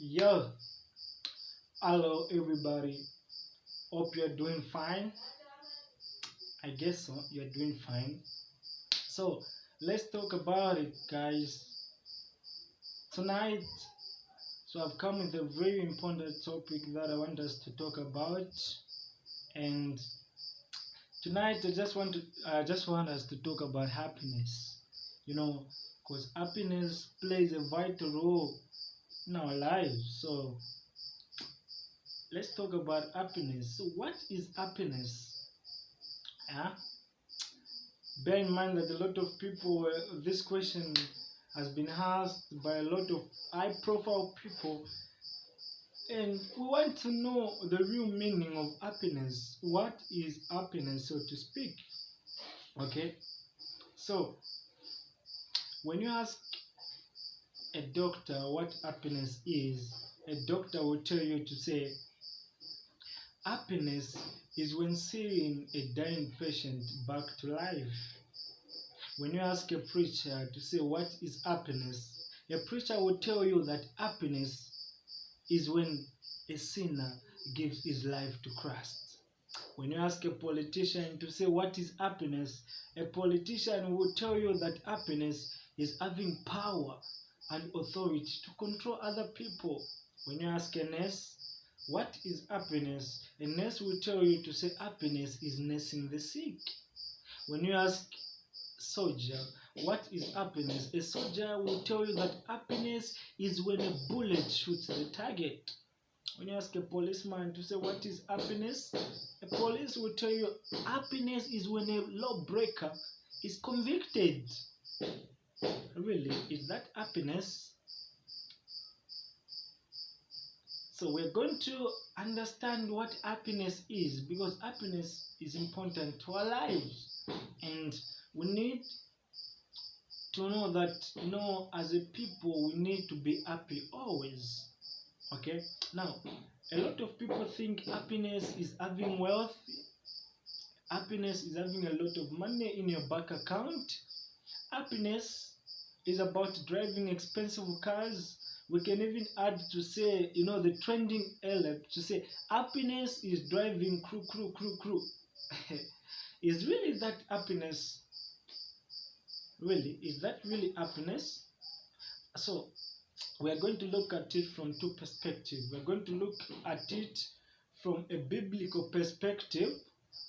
Yo, hello everybody. Hope you're doing fine. I guess so. You're doing fine. So let's talk about it, guys. Tonight, I've come with a very important topic that I want us to talk about. And tonight, I just want us to talk about happiness. You know, because happiness plays a vital role in our lives. So let's talk about happiness. So what is happiness? Yeah. Bear in mind that a lot of people, this question has been asked by a lot of high profile people, and we want to know the real meaning of happiness. What is happiness, so to speak? Okay, so when you ask a doctor what happiness is, a doctor will tell you to say happiness is when seeing a dying patient back to life. When you ask a preacher to say what is happiness, a preacher will tell you that happiness is when a sinner gives his life to Christ. When you ask a politician to say what is happiness, a politician will tell you that happiness is having power and authority to control other people. When you ask a nurse what is happiness, a nurse will tell you to say happiness is nursing the sick. When you ask soldier what is happiness, a soldier will tell you that happiness is when a bullet shoots the target. When you ask a policeman to say what is happiness, a police will tell you happiness is when a lawbreaker is convicted. Really, is that happiness? So we're going to understand what happiness is, because happiness is important to our lives, and we need to know that, as a people, we need to be happy always. Okay, now a lot of people think happiness is having wealth, happiness is having a lot of money in your bank account, happiness is about driving expensive cars. We can even add to say, the trending element to say happiness is driving crew. Is really that happiness? Really, is that really happiness? So we are going to look at it from two perspectives. We're going to look at it from a biblical perspective.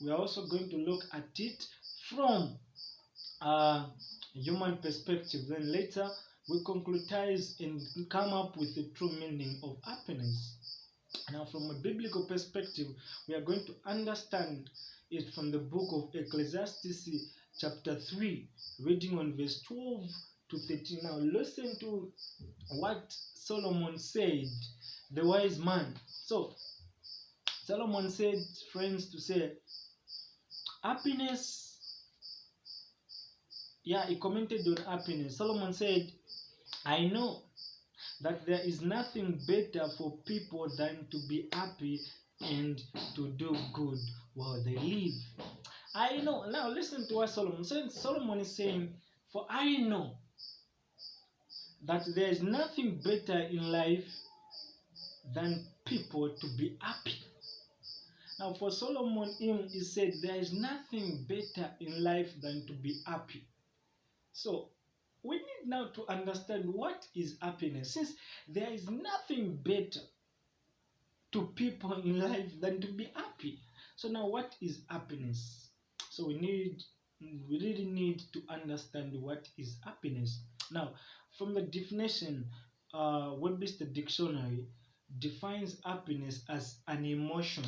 We are also going to look at it from a human perspective. Then later we concretize and come up with the true meaning of happiness. Now, from a biblical perspective, we are going to understand it from the book of Ecclesiastes, chapter 3, reading on verse 12 to 13. Now, listen to what Solomon said, the wise man. So, Solomon said, friends, to say, happiness. Yeah, he commented on happiness. Solomon said, I know that there is nothing better for people than to be happy and to do good while they live. I know. Now listen to what Solomon said. Solomon is saying, for I know that there is nothing better in life than people to be happy. Now for Solomon, he said there is nothing better in life than to be happy. So we need now to understand what is happiness, since there is nothing better to people in life than to be happy. So now what is happiness? So we really need to understand what is happiness. Now, from the definition, Webster Dictionary defines happiness as an emotion,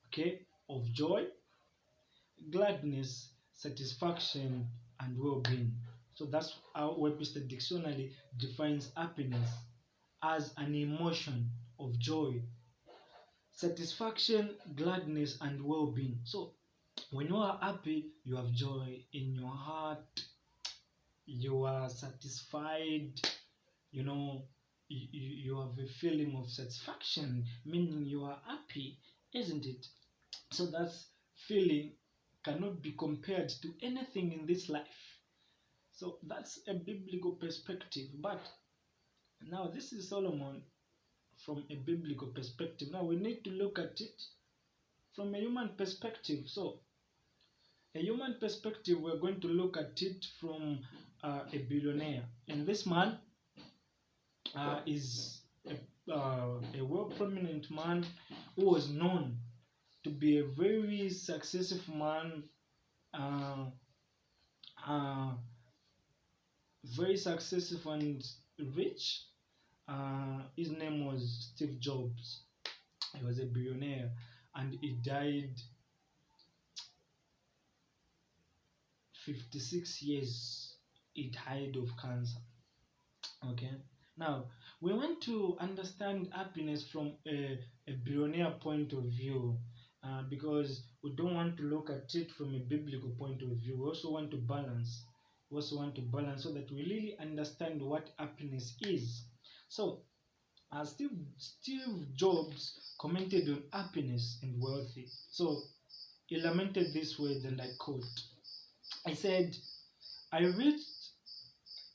okay, of joy, gladness, satisfaction, and well-being. So that's how Webster Dictionary defines happiness, as an emotion of joy, satisfaction, gladness, and well-being. So when you are happy, you have joy in your heart, you are satisfied, you have a feeling of satisfaction, meaning you are happy, isn't it? So that feeling cannot be compared to anything in this life. So that's a biblical perspective. But now this is Solomon from a biblical perspective. Now we need to look at it from a human perspective. So, a human perspective, we're going to look at it from a billionaire. And this man is a well-prominent man who was known to be a very successful man, uh, uh, very successful and rich. His name was Steve Jobs. He was a billionaire, and he died 56 years. He died of cancer. Okay. Now we want to understand happiness from a billionaire point of view, because we don't want to look at it from a biblical point of view. We also want to balance. We also want to balance so that we really understand what happiness is. So, Steve Jobs commented on happiness and wealthy. So he lamented these words, and I quote. I said, "I reached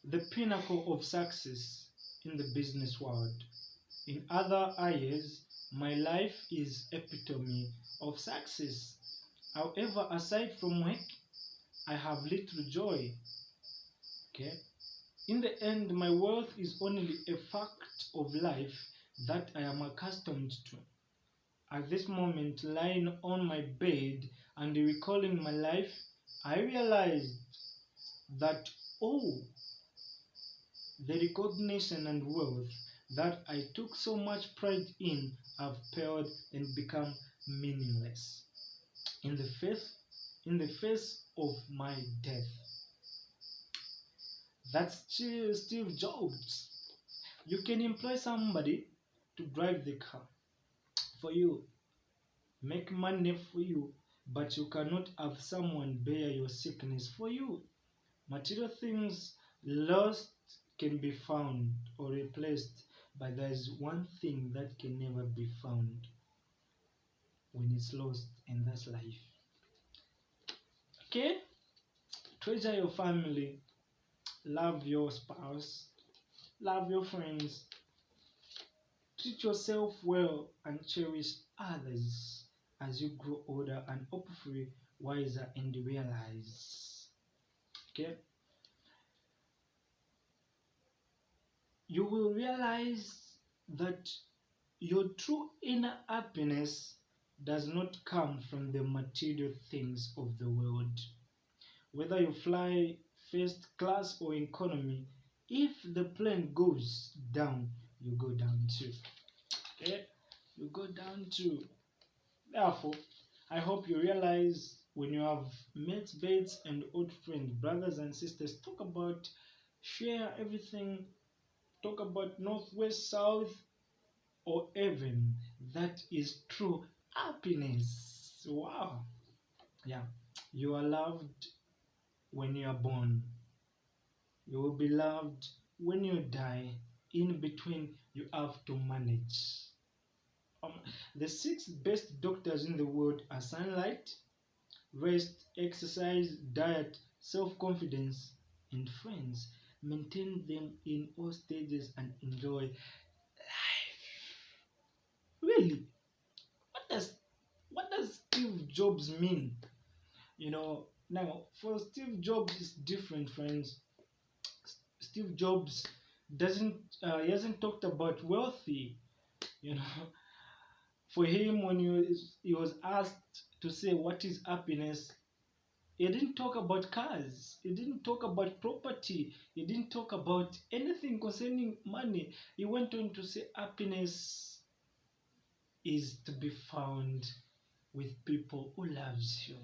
the pinnacle of success in the business world. In other areas, my life is epitome of success. However, aside from work, I have little joy." Okay? In the end, my wealth is only a fact of life that I am accustomed to. At this moment, lying on my bed and recalling my life, I realized that all the recognition and wealth that I took so much pride in have paled and become meaningless in the face of my death. That's Steve Jobs. You can employ somebody to drive the car for you, make money for you, but you cannot have someone bear your sickness for you. Material things lost can be found or replaced, but there is one thing that can never be found when it's lost, and that's life. Okay? Treasure your family, love your spouse, love your friends, treat yourself well, and cherish others as you grow older and hopefully wiser and realize. Okay? You will realize that your true inner happiness does not come from the material things of the world. Whether you fly first class or economy, if the plane goes down, you go down too. Okay? You go down too. Therefore, I hope you realize when you have mates, mates, and old friends, brothers and sisters, talk about, share everything, talk about north, west, south, or heaven. That is true happiness. Wow. Yeah. You are loved when you are born. You will be loved when you die. In between, you have to manage. Um, the 6 best doctors in the world are sunlight, rest, exercise, diet, self-confidence, and friends. Maintain them in all stages and enjoy life. Really? What does Steve Jobs mean? Now for Steve Jobs it's different, friends. Steve Jobs doesn't he hasn't talked about wealthy. You know, for him when he was asked to say what is happiness, he didn't talk about cars. He didn't talk about property. He didn't talk about anything concerning money. He went on to say happiness is to be found with people who loves you,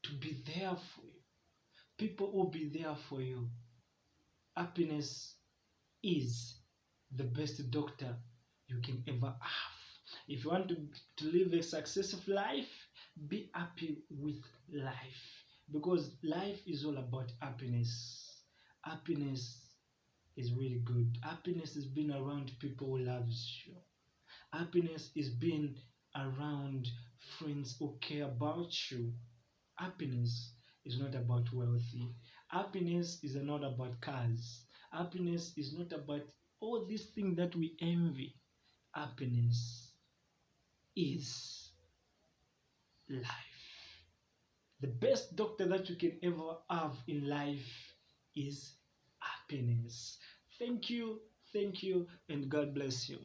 to be there for you. People will be there for you. Happiness is the best doctor you can ever have. If you want to live a successful life, be happy with life, because life is all about happiness. Happiness is really good. Happiness is being around people who loves you. Happiness is being around friends who care about you. Happiness is not about wealthy. Happiness is not about cars. Happiness is not about all these things that we envy, happiness is life. The best doctor that you can ever have in life is happiness. Thank you, and God bless you.